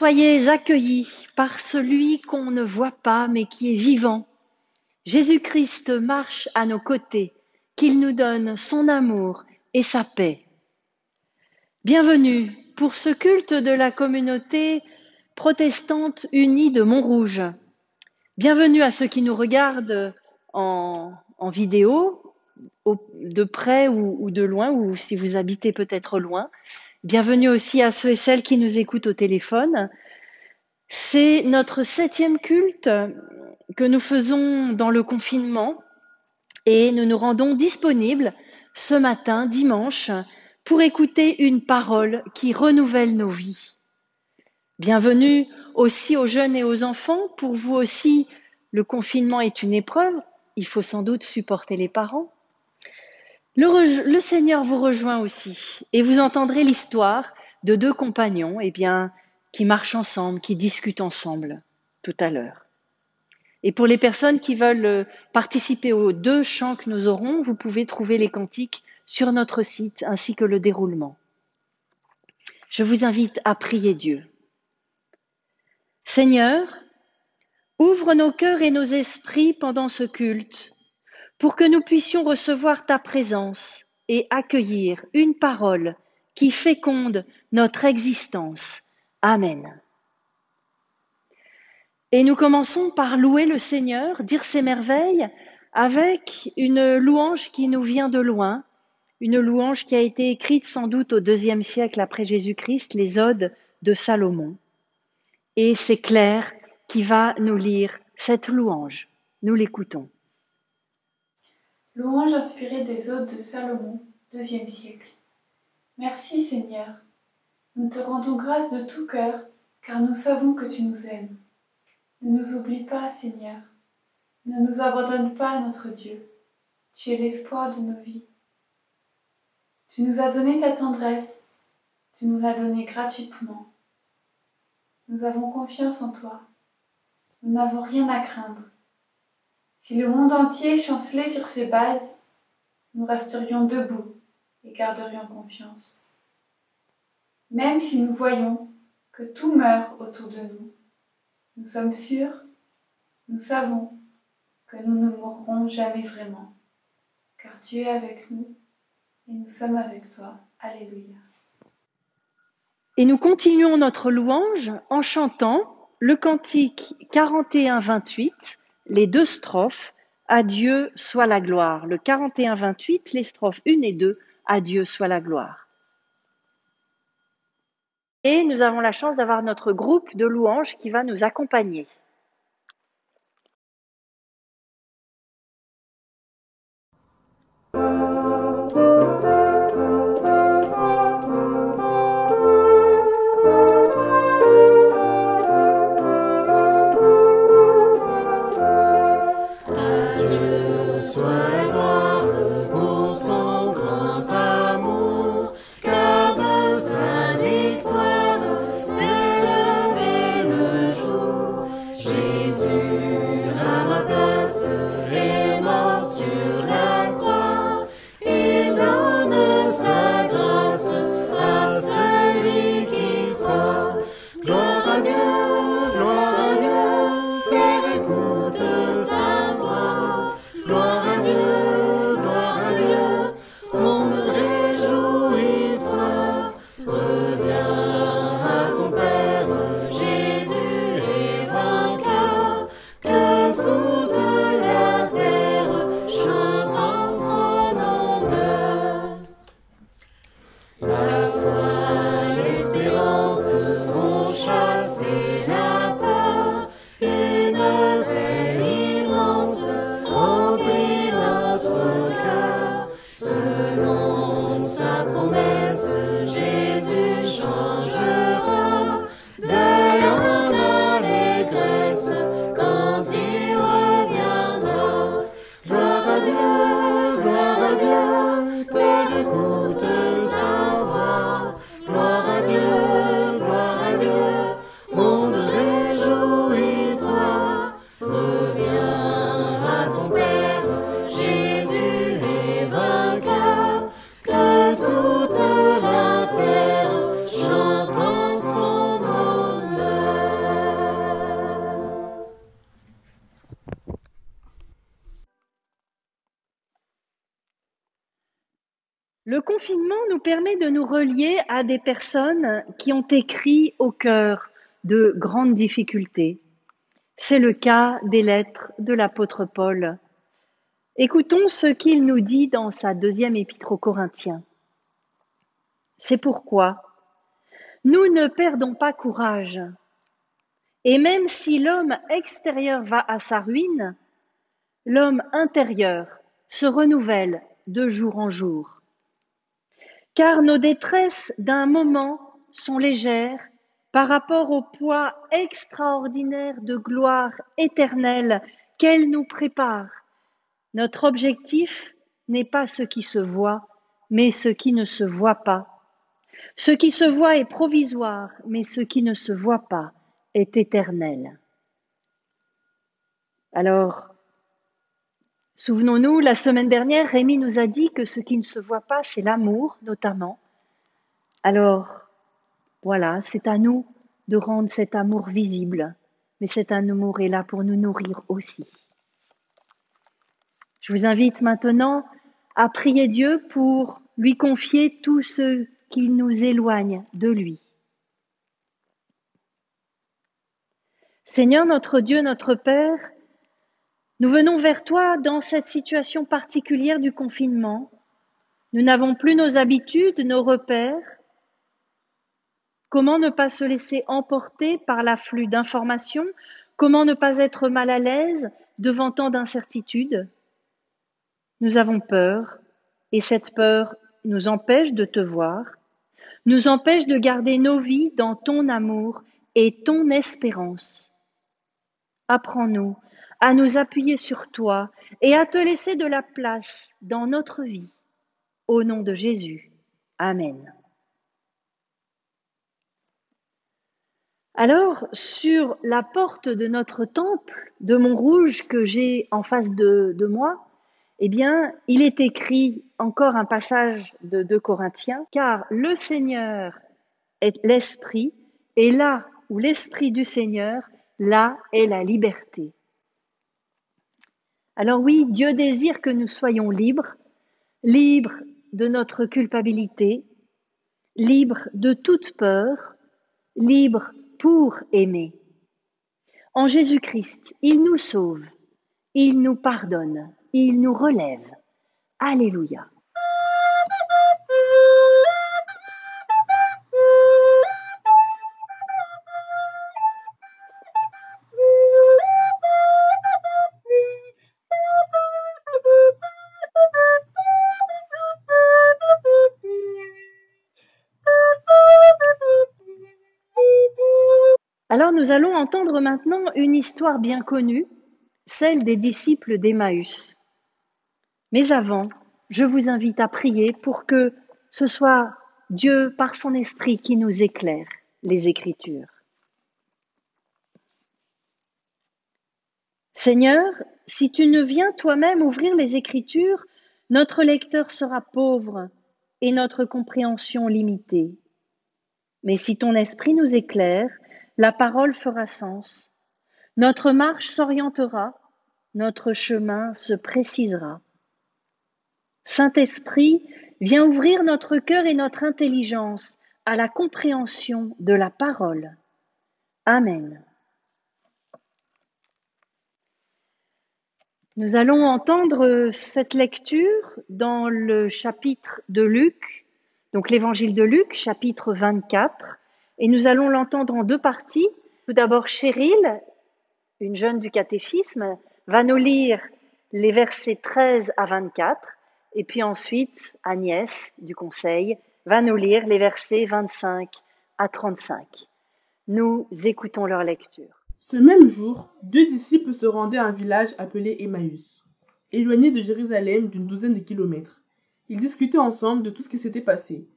Soyez accueillis par celui qu'on ne voit pas mais qui est vivant. Jésus-Christ marche à nos côtés, qu'il nous donne son amour et sa paix. Bienvenue pour ce culte de la communauté protestante unie de Montrouge. Bienvenue à ceux qui nous regardent en vidéo, de près ou de loin, ou si vous habitez peut-être loin. Bienvenue aussi à ceux et celles qui nous écoutent au téléphone. C'est notre 7e culte que nous faisons dans le confinement et nous nous rendons disponibles ce matin, dimanche, pour écouter une parole qui renouvelle nos vies. Bienvenue aussi aux jeunes et aux enfants. Pour vous aussi, le confinement est une épreuve. Il faut sans doute supporter les parents. Le Seigneur vous rejoint aussi et vous entendrez l'histoire de 2 compagnons qui marchent ensemble, qui discutent ensemble tout à l'heure. Et pour les personnes qui veulent participer aux 2 chants que nous aurons, vous pouvez trouver les cantiques sur notre site ainsi que le déroulement. Je vous invite à prier Dieu. Seigneur, ouvre nos cœurs et nos esprits pendant ce culte pour que nous puissions recevoir ta présence et accueillir une parole qui féconde notre existence. Amen. Et nous commençons par louer le Seigneur, dire ses merveilles, avec une louange qui nous vient de loin, une louange qui a été écrite sans doute au IIe siècle après Jésus-Christ, les Odes de Salomon. Et c'est Claire qui va nous lire cette louange. Nous l'écoutons. Louange inspirée des Odes de Salomon, IIe siècle. Merci Seigneur, nous te rendons grâce de tout cœur, car nous savons que tu nous aimes. Ne nous oublie pas, Seigneur, ne nous abandonne pas, notre Dieu, tu es l'espoir de nos vies. Tu nous as donné ta tendresse, tu nous l'as donnée gratuitement. Nous avons confiance en toi, nous n'avons rien à craindre. Si le monde entier chancelait sur ses bases, nous resterions debout et garderions confiance. Même si nous voyons que tout meurt autour de nous, nous sommes sûrs, nous savons que nous ne mourrons jamais vraiment, car tu es avec nous et nous sommes avec toi. Alléluia. Et nous continuons notre louange en chantant le cantique 41-28, les 2 strophes, à Dieu soit la gloire. Le 41-28, les strophes 1 et 2, à Dieu soit la gloire. Et nous avons la chance d'avoir notre groupe de louanges qui va nous accompagner. Gloire à Dieu, Le confinement nous permet de nous relier à des personnes qui ont écrit au cœur de grandes difficultés. C'est le cas des lettres de l'apôtre Paul. Écoutons ce qu'il nous dit dans sa deuxième épître aux Corinthiens. C'est pourquoi nous ne perdons pas courage. Et même si l'homme extérieur va à sa ruine, l'homme intérieur se renouvelle de jour en jour. Car nos détresses d'un moment sont légères par rapport au poids extraordinaire de gloire éternelle qu'elle nous prépare. Notre objectif n'est pas ce qui se voit, mais ce qui ne se voit pas. Ce qui se voit est provisoire, mais ce qui ne se voit pas est éternel. Alors, souvenons-nous, la semaine dernière, Rémi nous a dit que ce qui ne se voit pas, c'est l'amour, notamment. Alors, voilà, c'est à nous de rendre cet amour visible, mais cet amour est là pour nous nourrir aussi. Je vous invite maintenant à prier Dieu pour lui confier tout ce qui nous éloigne de lui. Seigneur notre Dieu, notre Père, nous venons vers toi dans cette situation particulière du confinement. Nous n'avons plus nos habitudes, nos repères. Comment ne pas se laisser emporter par l'afflux d'informations? Comment ne pas être mal à l'aise devant tant d'incertitudes? Nous avons peur, et cette peur nous empêche de te voir, nous empêche de garder nos vies dans ton amour et ton espérance. Apprends-nous à nous appuyer sur toi et à te laisser de la place dans notre vie. Au nom de Jésus. Amen. Alors, sur la porte de notre temple de Montrouge que j'ai en face de moi, eh bien, il est écrit encore un passage de 2 Corinthiens, car le Seigneur est l'Esprit, et là où l'Esprit du Seigneur, là est la liberté. Alors oui, Dieu désire que nous soyons libres, libres de notre culpabilité, libres de toute peur, libres pour aimer. En Jésus-Christ, il nous sauve, il nous pardonne, il nous relève. Alléluia. Alors nous allons entendre maintenant une histoire bien connue, celle des disciples d'Emmaüs. Mais avant, je vous invite à prier pour que ce soit Dieu par son esprit qui nous éclaire les Écritures. Seigneur, si tu ne viens toi-même ouvrir les Écritures, notre lecteur sera pauvre et notre compréhension limitée. Mais si ton esprit nous éclaire, la parole fera sens. Notre marche s'orientera, notre chemin se précisera. Saint-Esprit, viens ouvrir notre cœur et notre intelligence à la compréhension de la parole. Amen. Nous allons entendre cette lecture dans le chapitre de Luc, donc l'évangile de Luc, chapitre 24, et nous allons l'entendre en 2 parties. Tout d'abord, Cheryl, une jeune du catéchisme, va nous lire les versets 13 à 24, et puis ensuite, Agnès, du conseil, va nous lire les versets 25 à 35. Nous écoutons leur lecture. Ce même jour, 2 disciples se rendaient à un village appelé Emmaüs, éloigné de Jérusalem d'une douzaine de kilomètres. Ils discutaient ensemble de tout ce qui s'était passé.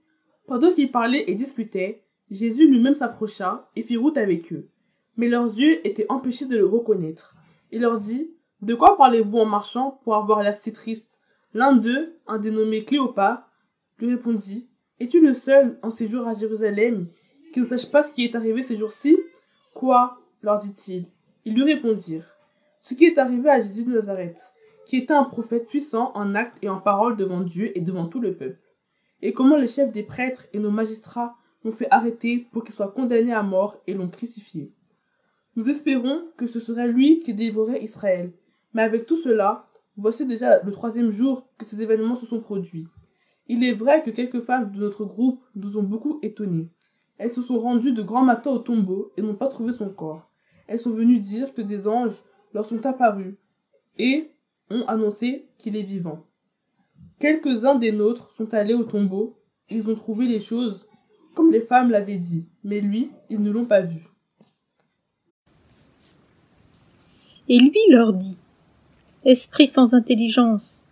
Pendant qu'ils parlaient et discutaient, Jésus lui-même s'approcha et fit route avec eux. Mais leurs yeux étaient empêchés de le reconnaître. Il leur dit : « De quoi parlez-vous en marchant pour avoir l'air si triste ? » L'un d'eux, un dénommé Cléopas, lui répondit : « Es-tu le seul, en séjour à Jérusalem, qui ne sache pas ce qui est arrivé ces jours-ci ? » « Quoi ? Leur dit-il. Ils lui répondirent : « Ce qui est arrivé à Jésus de Nazareth, qui était un prophète puissant en actes et en paroles devant Dieu et devant tout le peuple. et comment les chefs des prêtres et nos magistrats l'ont fait arrêter pour qu'il soit condamné à mort et l'ont crucifié. Nous espérons que ce serait lui qui dévorait Israël, mais avec tout cela, voici déjà le 3e jour que ces événements se sont produits. Il est vrai que quelques femmes de notre groupe nous ont beaucoup étonnés. Elles se sont rendues de grand matin au tombeau et n'ont pas trouvé son corps. Elles sont venues dire que des anges leur sont apparus et ont annoncé qu'il est vivant. Quelques-uns des nôtres sont allés au tombeau et ils ont trouvé les choses comme les femmes l'avaient dit, mais lui, ils ne l'ont pas vu. Et lui leur dit : Esprit sans intelligence,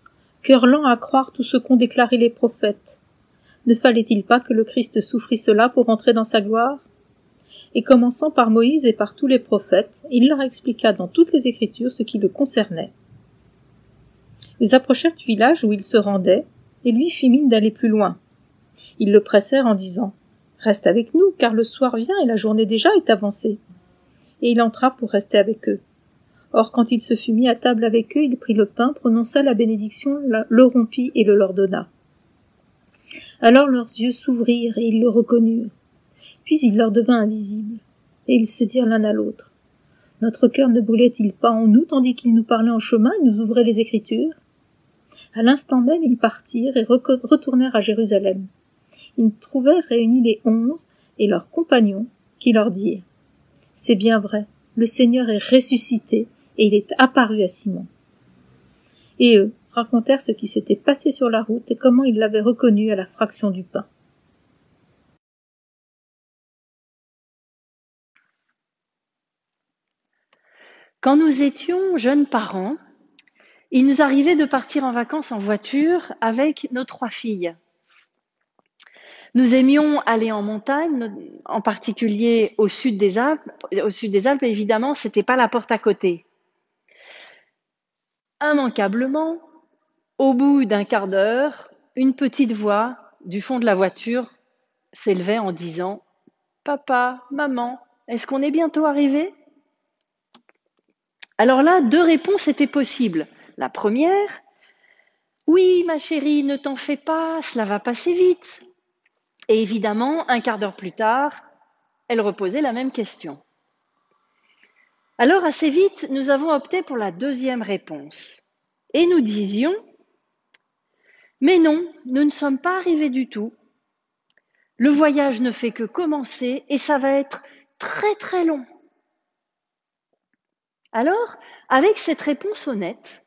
cœur lent à croire tout ce qu'ont déclaré les prophètes. Ne fallait-il pas que le Christ souffrit cela pour entrer dans sa gloire ? Et commençant par Moïse et par tous les prophètes, il leur expliqua dans toutes les Écritures ce qui le concernait. Ils approchèrent du village où il se rendait, et lui fit mine d'aller plus loin. Ils le pressèrent en disant : Reste avec nous, car le soir vient et la journée déjà est avancée. Et il entra pour rester avec eux. Or, quand il se fut mis à table avec eux, il prit le pain, prononça la bénédiction, le rompit et le leur donna. Alors leurs yeux s'ouvrirent et ils le reconnurent. Puis il leur devint invisible, et ils se dirent l'un à l'autre : Notre cœur ne brûlait-il pas en nous tandis qu'il nous parlait en chemin et nous ouvrait les Écritures ? À l'instant même, ils partirent et retournèrent à Jérusalem. Ils trouvèrent réunis les 11 et leurs compagnons, qui leur dirent : C'est bien vrai, le Seigneur est ressuscité et il est apparu à Simon. Et eux racontèrent ce qui s'était passé sur la route et comment ils l'avaient reconnu à la fraction du pain. Quand nous étions jeunes parents, il nous arrivait de partir en vacances en voiture avec nos 3 filles. Nous aimions aller en montagne, en particulier au sud des Alpes. Au sud des Alpes, évidemment, c'était pas la porte à côté. Immanquablement, au bout d'un quart d'heure, une petite voix du fond de la voiture s'élevait en disant : Papa, maman, est-ce qu'on est bientôt arrivé ? Alors là, 2 réponses étaient possibles. La première : oui, ma chérie, ne t'en fais pas, cela va passer vite. Et évidemment, un quart d'heure plus tard, elle reposait la même question. Alors, assez vite, nous avons opté pour la 2e réponse. Et nous disions : mais non, nous ne sommes pas arrivés du tout. Le voyage ne fait que commencer et ça va être très très long. Alors, avec cette réponse honnête,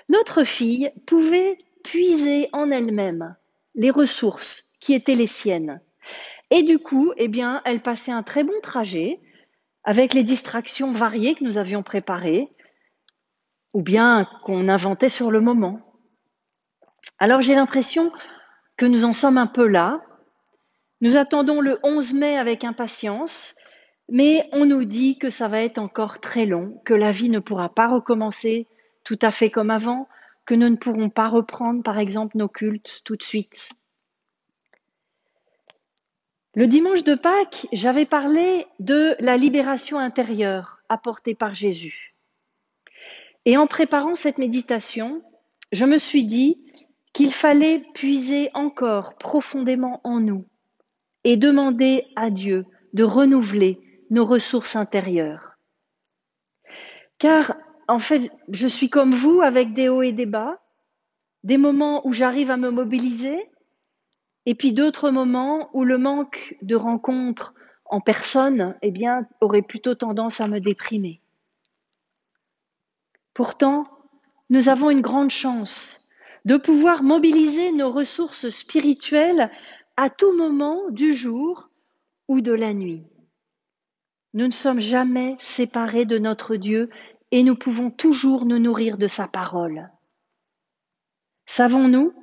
notre fille pouvait puiser en elle-même les ressources qui étaient les siennes. Et du coup, elle passait un très bon trajet avec les distractions variées que nous avions préparées ou bien qu'on inventait sur le moment. Alors j'ai l'impression que nous en sommes un peu là. Nous attendons le 11 mai avec impatience, mais on nous dit que ça va être encore très long, que la vie ne pourra pas recommencer tout à fait comme avant, que nous ne pourrons pas reprendre, par exemple, nos cultes tout de suite. Le dimanche de Pâques, j'avais parlé de la libération intérieure apportée par Jésus. Et en préparant cette méditation, je me suis dit qu'il fallait puiser encore profondément en nous et demander à Dieu de renouveler nos ressources intérieures. Car, en fait, je suis comme vous avec des hauts et des bas, des moments où j'arrive à me mobiliser, et puis d'autres moments où le manque de rencontres en personne, aurait plutôt tendance à me déprimer. Pourtant, nous avons une grande chance de pouvoir mobiliser nos ressources spirituelles à tout moment du jour ou de la nuit. Nous ne sommes jamais séparés de notre Dieu et nous pouvons toujours nous nourrir de sa parole. Savons-nous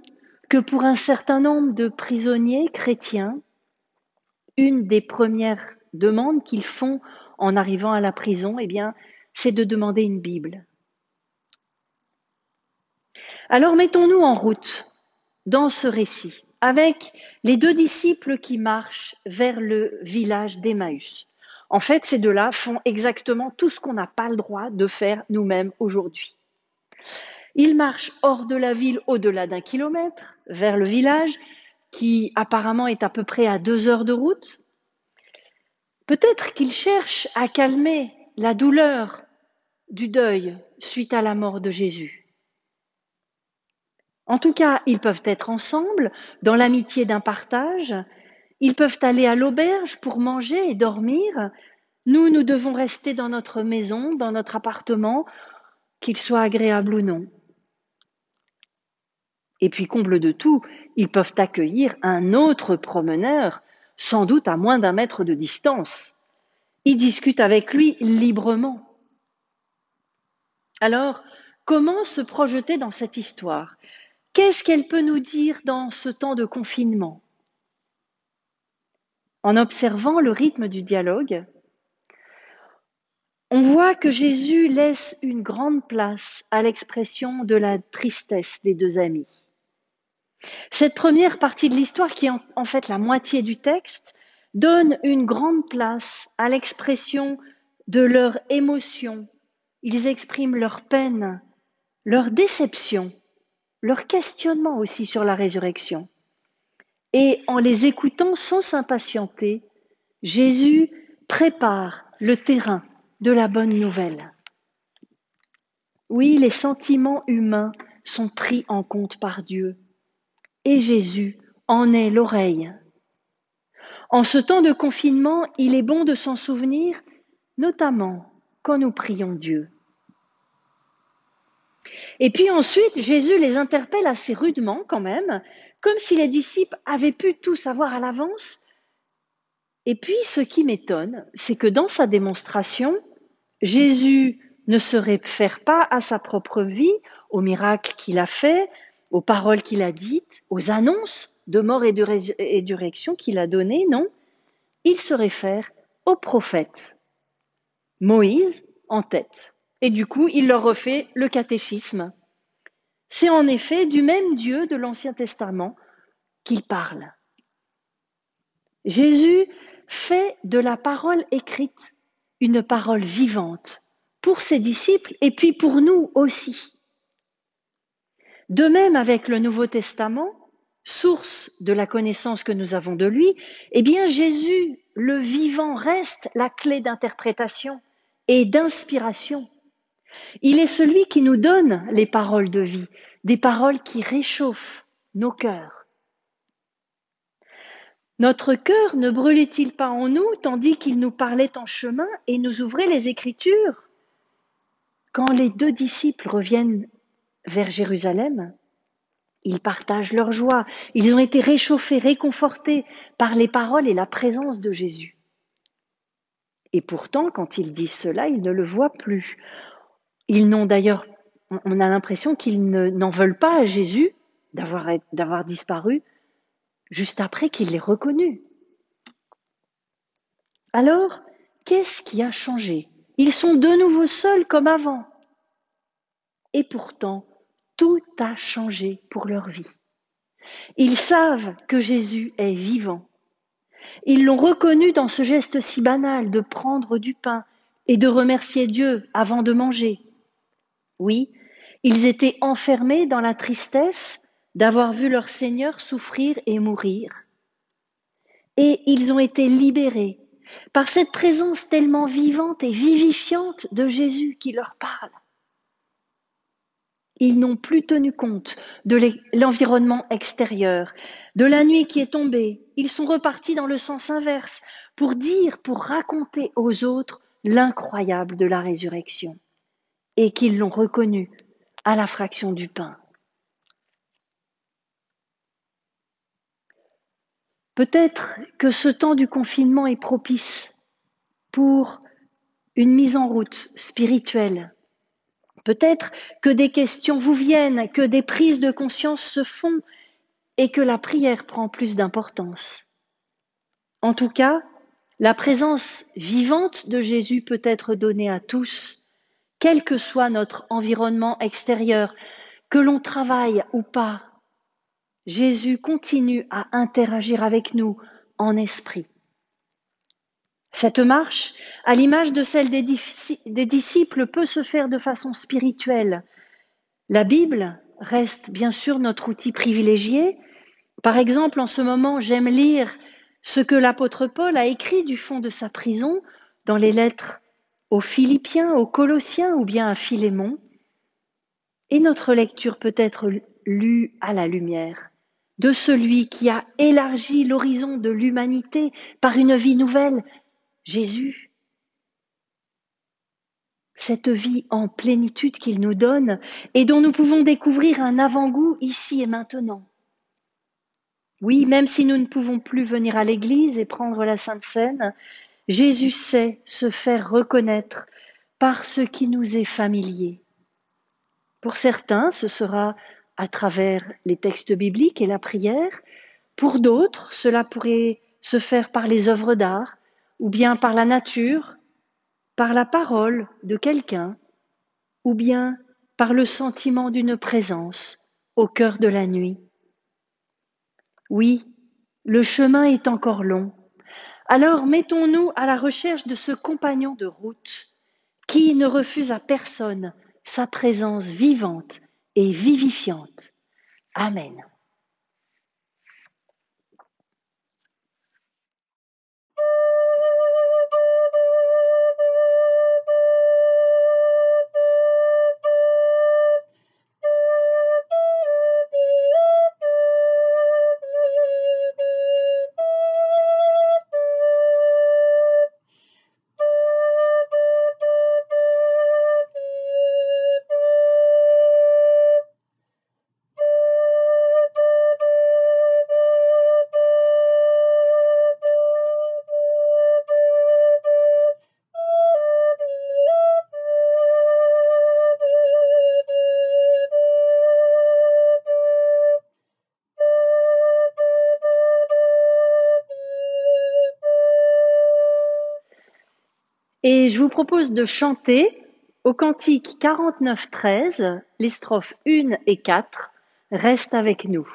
que pour un certain nombre de prisonniers chrétiens, une des premières demandes qu'ils font en arrivant à la prison, c'est de demander une Bible. Alors mettons-nous en route dans ce récit avec les 2 disciples qui marchent vers le village d'Emmaüs. En fait, ces 2-là font exactement tout ce qu'on n'a pas le droit de faire nous-mêmes aujourd'hui. Ils marchent hors de la ville au-delà d'1 kilomètre, vers le village, qui apparemment est à peu près à 2 heures de route. Peut-être qu'ils cherchent à calmer la douleur du deuil suite à la mort de Jésus. En tout cas, ils peuvent être ensemble, dans l'amitié d'un partage. Ils peuvent aller à l'auberge pour manger et dormir. Nous, nous devons rester dans notre maison, dans notre appartement, qu'il soit agréable ou non. Et puis, comble de tout, ils peuvent accueillir un autre promeneur, sans doute à moins d'1 mètre de distance. Ils discutent avec lui librement. Alors, comment se projeter dans cette histoire? Qu'est-ce qu'elle peut nous dire dans ce temps de confinement? En observant le rythme du dialogue, on voit que Jésus laisse une grande place à l'expression de la tristesse des 2 amis. Cette première partie de l'histoire, qui est en fait la moitié du texte, donne une grande place à l'expression de leur émotion. Ils expriment leur peine, leur déception, leur questionnement aussi sur la résurrection. Et en les écoutant sans s'impatienter, Jésus prépare le terrain de la bonne nouvelle. Oui, les sentiments humains sont pris en compte par Dieu. Et Jésus en est l'oreille. En ce temps de confinement, il est bon de s'en souvenir, notamment quand nous prions Dieu. Et puis ensuite, Jésus les interpelle assez rudement quand même, comme si les disciples avaient pu tout savoir à l'avance. Et puis, ce qui m'étonne, c'est que dans sa démonstration, Jésus ne se réfère pas à sa propre vie, aux miracles qu'il a faits, aux paroles qu'il a dites, aux annonces de mort et de résurrection qu'il a données, non. Il se réfère aux prophètes. Moïse en tête. Et du coup, il leur refait le catéchisme. C'est en effet du même Dieu de l'Ancien Testament qu'il parle. Jésus fait de la parole écrite une parole vivante pour ses disciples et puis pour nous aussi. De même avec le Nouveau Testament, source de la connaissance que nous avons de lui, eh bien Jésus, le vivant, reste la clé d'interprétation et d'inspiration. Il est celui qui nous donne les paroles de vie, des paroles qui réchauffent nos cœurs. Notre cœur ne brûlait-il pas en nous tandis qu'il nous parlait en chemin et nous ouvrait les Écritures? Quand les 2 disciples reviennent vers Jérusalem, ils partagent leur joie. Ils ont été réchauffés, réconfortés par les paroles et la présence de Jésus. Et pourtant, quand ils disent cela, ils ne le voient plus. Ils n'ont d'ailleurs, on a l'impression qu'ils n'en veulent pas à Jésus d'avoir disparu juste après qu'il l'ait reconnu. Alors, qu'est-ce qui a changé? Ils sont de nouveau seuls comme avant. Et pourtant, tout a changé pour leur vie. Ils savent que Jésus est vivant. Ils l'ont reconnu dans ce geste si banal de prendre du pain et de remercier Dieu avant de manger. Oui, ils étaient enfermés dans la tristesse d'avoir vu leur Seigneur souffrir et mourir. Et ils ont été libérés par cette présence tellement vivante et vivifiante de Jésus qui leur parle. Ils n'ont plus tenu compte de l'environnement extérieur, de la nuit qui est tombée. Ils sont repartis dans le sens inverse pour raconter aux autres l'incroyable de la résurrection et qu'ils l'ont reconnu à la fraction du pain. Peut-être que ce temps du confinement est propice pour une mise en route spirituelle. Peut-être que des questions vous viennent, que des prises de conscience se font et que la prière prend plus d'importance. En tout cas, la présence vivante de Jésus peut être donnée à tous, quel que soit notre environnement extérieur, que l'on travaille ou pas. Jésus continue à interagir avec nous en esprit. Cette marche, à l'image de celle des disciples, peut se faire de façon spirituelle. La Bible reste bien sûr notre outil privilégié, Par exemple, en ce moment, j'aime lire ce que l'apôtre Paul a écrit du fond de sa prison dans les lettres aux Philippiens, aux Colossiens ou bien à Philémon. Et notre lecture peut être lue à la lumière de celui qui a élargi l'horizon de l'humanité par une vie nouvelle, Jésus. Cette vie en plénitude qu'il nous donne et dont nous pouvons découvrir un avant-goût ici et maintenant. Oui, même si nous ne pouvons plus venir à l'église et prendre la Sainte Seine, Jésus sait se faire reconnaître par ce qui nous est familier. Pour certains, ce sera à travers les textes bibliques et la prière. Pour d'autres, cela pourrait se faire par les œuvres d'art, ou bien par la nature, par la parole de quelqu'un, ou bien par le sentiment d'une présence au cœur de la nuit. Oui, le chemin est encore long. Alors mettons-nous à la recherche de ce compagnon de route qui ne refuse à personne sa présence vivante et vivifiante. Amen. Et je vous propose de chanter au cantique 49-13, les strophes 1 et 4, Reste avec nous.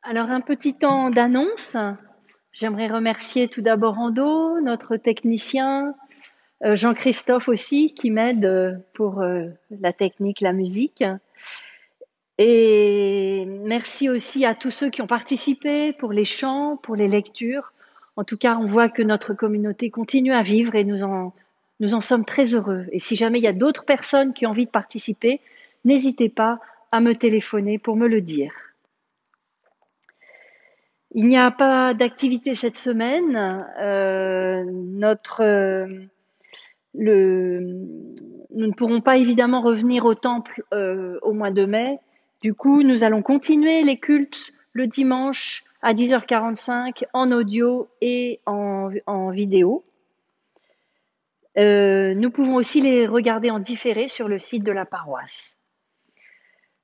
Alors un petit temps d'annonce. J'aimerais remercier tout d'abord Ando, notre technicien, Jean-Christophe aussi, qui m'aide pour la technique, la musique. Et merci aussi à tous ceux qui ont participé pour les chants, pour les lectures. En tout cas, on voit que notre communauté continue à vivre et nous en sommes très heureux. Et si jamais il y a d'autres personnes qui ont envie de participer, n'hésitez pas à me téléphoner pour me le dire. Il n'y a pas d'activité cette semaine. Nous ne pourrons pas évidemment revenir au temple au mois de mai. Du coup, nous allons continuer les cultes le dimanche à 10h45 en audio et en vidéo. Nous pouvons aussi les regarder en différé sur le site de la paroisse.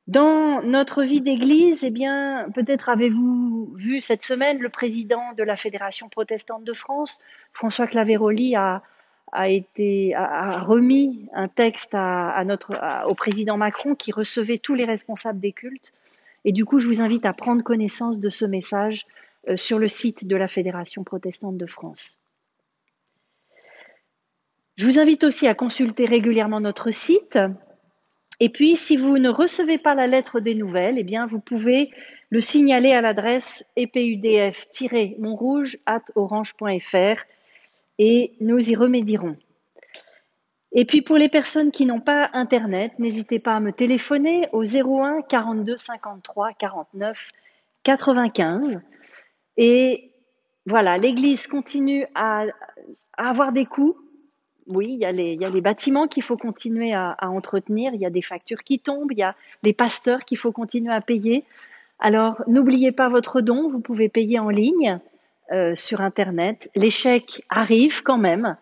Dans notre vie d'église, eh bien, peut-être avez-vous vu cette semaine le président de la Fédération protestante de France, François Claveroli, a remis un texte au président Macron qui recevait tous les responsables des cultes. Et du coup, je vous invite à prendre connaissance de ce message sur le site de la Fédération protestante de France. Je vous invite aussi à consulter régulièrement notre site Et puis, si vous ne recevez pas la lettre des nouvelles, eh bien, vous pouvez le signaler à l'adresse epudf-montrouge@orange.fr et nous y remédierons. Et puis, pour les personnes qui n'ont pas Internet, n'hésitez pas à me téléphoner au 01 42 53 49 95. Et voilà, l'Église continue à avoir des coûts. Oui, il y a les bâtiments qu'il faut continuer à entretenir, il y a des factures qui tombent, il y a les pasteurs qu'il faut continuer à payer. Alors, n'oubliez pas votre don, vous pouvez payer en ligne sur Internet. Les chèques arrivent quand même,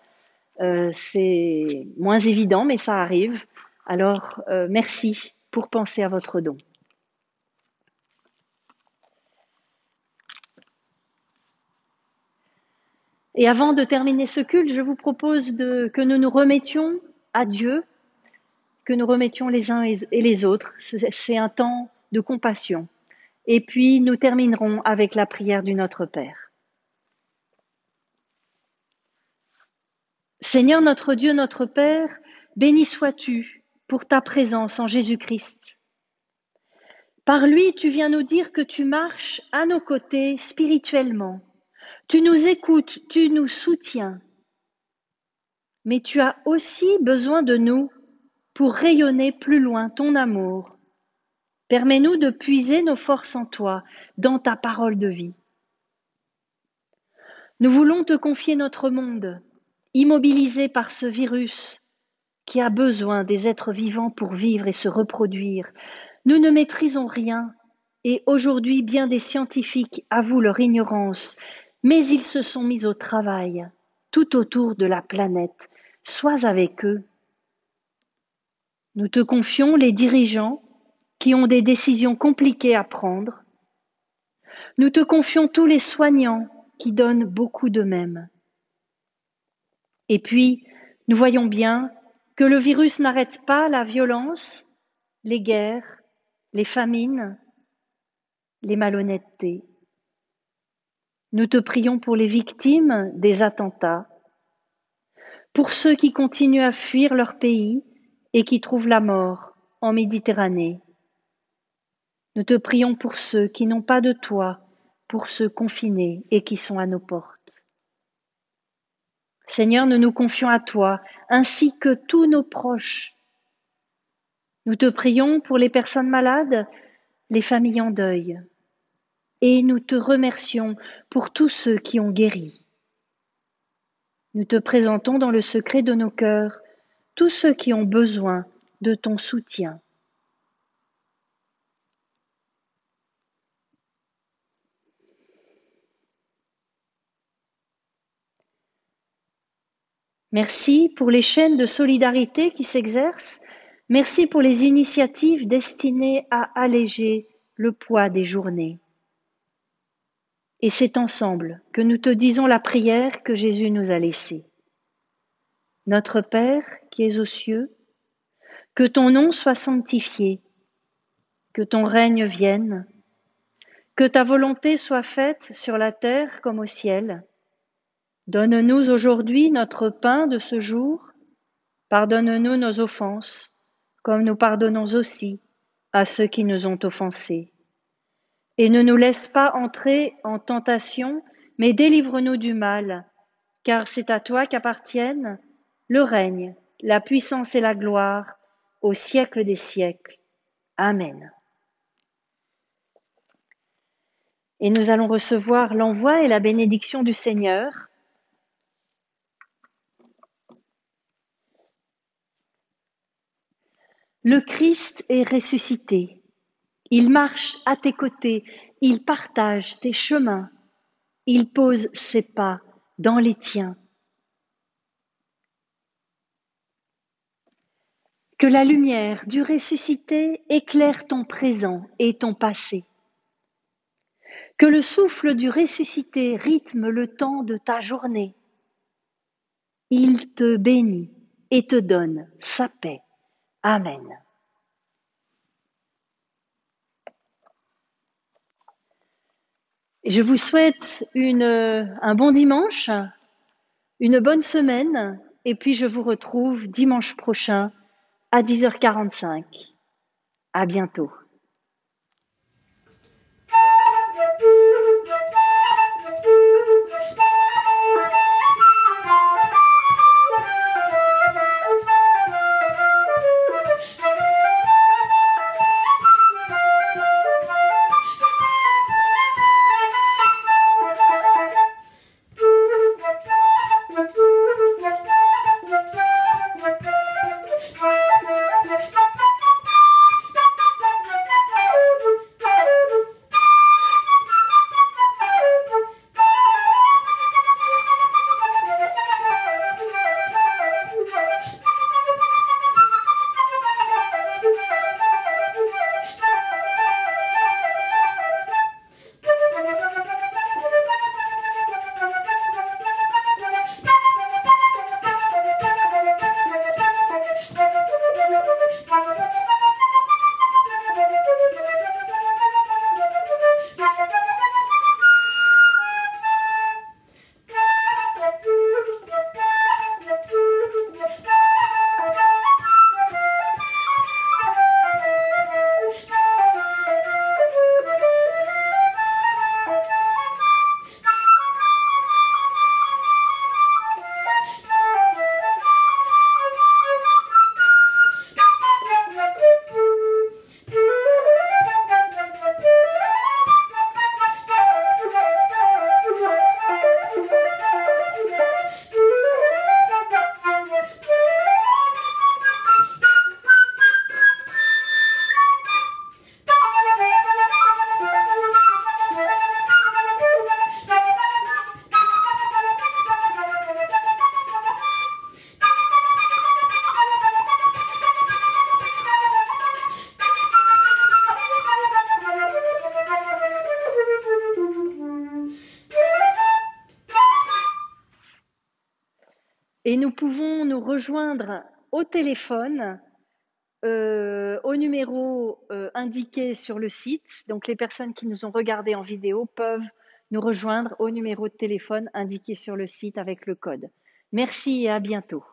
c'est moins évident, mais ça arrive. Alors, merci pour penser à votre don. Et avant de terminer ce culte, je vous propose que nous nous remettions à Dieu, que nous remettions les uns et les autres. C'est un temps de compassion. Et puis, nous terminerons avec la prière du Notre Père. Seigneur notre Dieu, notre Père, béni sois-tu pour ta présence en Jésus-Christ. Par lui, tu viens nous dire que tu marches à nos côtés spirituellement. Tu nous écoutes, tu nous soutiens. Mais tu as aussi besoin de nous pour rayonner plus loin ton amour. Permets-nous de puiser nos forces en toi, dans ta parole de vie. Nous voulons te confier notre monde, immobilisé par ce virus qui a besoin des êtres vivants pour vivre et se reproduire. Nous ne maîtrisons rien et aujourd'hui bien des scientifiques avouent leur ignorance, mais ils se sont mis au travail tout autour de la planète. Sois avec eux. Nous te confions les dirigeants qui ont des décisions compliquées à prendre. Nous te confions tous les soignants qui donnent beaucoup d'eux-mêmes. Et puis, nous voyons bien que le virus n'arrête pas la violence, les guerres, les famines, les malhonnêtetés. Nous te prions pour les victimes des attentats, pour ceux qui continuent à fuir leur pays et qui trouvent la mort en Méditerranée. Nous te prions pour ceux qui n'ont pas de toi, pour ceux confinés et qui sont à nos portes. Seigneur, nous nous confions à toi, ainsi que tous nos proches. Nous te prions pour les personnes malades, les familles en deuil, et nous te remercions pour tous ceux qui ont guéri. Nous te présentons dans le secret de nos cœurs tous ceux qui ont besoin de ton soutien. Merci pour les chaînes de solidarité qui s'exercent. Merci pour les initiatives destinées à alléger le poids des journées. Et c'est ensemble que nous te disons la prière que Jésus nous a laissée. Notre Père qui es aux cieux, que ton nom soit sanctifié, que ton règne vienne, que ta volonté soit faite sur la terre comme au ciel. Donne-nous aujourd'hui notre pain de ce jour. Pardonne-nous nos offenses, comme nous pardonnons aussi à ceux qui nous ont offensés. Et ne nous laisse pas entrer en tentation, mais délivre-nous du mal, car c'est à toi qu'appartiennent le règne, la puissance et la gloire, au siècle des siècles. Amen. Et nous allons recevoir l'envoi et la bénédiction du Seigneur. Le Christ est ressuscité. Il marche à tes côtés, il partage tes chemins, il pose ses pas dans les tiens. Que la lumière du ressuscité éclaire ton présent et ton passé. Que le souffle du ressuscité rythme le temps de ta journée. Il te bénit et te donne sa paix. Amen. Je vous souhaite un bon dimanche, une bonne semaine, et puis je vous retrouve dimanche prochain à 10h45. À bientôt. Et nous pouvons nous rejoindre au téléphone au numéro indiqué sur le site. Donc les personnes qui nous ont regardés en vidéo peuvent nous rejoindre au numéro de téléphone indiqué sur le site avec le code. Merci et à bientôt.